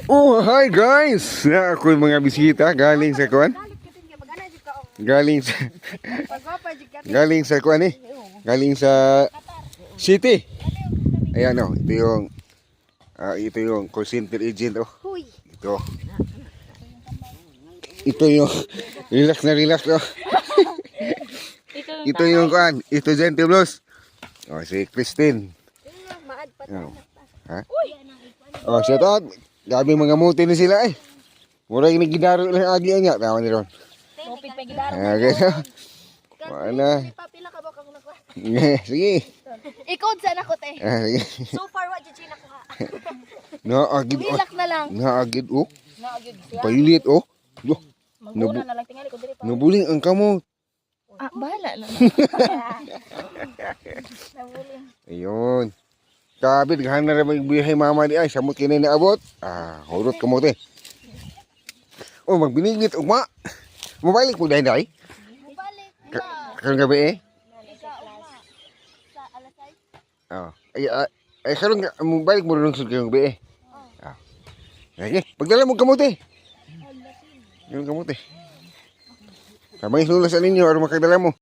Oh, hi guys! Na ako yung mga bisita galing sa kuan. Galing sa galing sa kuan eh. Galing sa city. Ayan oh, ito yung call center agent oh. Ito. Ito yung relax oh. Ito yung kuan, ito Gentle Blues. Oh, si Christine. Oh. Ha? Oh, shout out. Gabi mga muti na sila eh. Mura yung nagidaro lang agi niya. Tama ni Ron. Mupig pa gidaro. Okay. Wala. Papila ka ba kang nakuha? Sige. Ikaw saan ako te? Sige. So far wa jud siya nakuha. Naagid. Hilak na lang. Naagid oh. Naagid siya. Pailit oh. Loh, Magmura na lang tingali ko diri pa. nabuling ang kamot. Ah, bahala na. Nabuling. Ayun. Kabit, gahan na rin magbihay mama di ay. Samot kinay na abot. Ah, hurot ka mo te. Oh, magbinigit ugma. Mabalik po dahil dahil. Balik. Karong gabi eh. Sa alasay. Oh. Ay karong mabalik mo rin sa karong gabi eh. Ah. Sige, pagdala mo kamote. Yung kamote. Kamay sulas sa ninyo, aron makadala mo.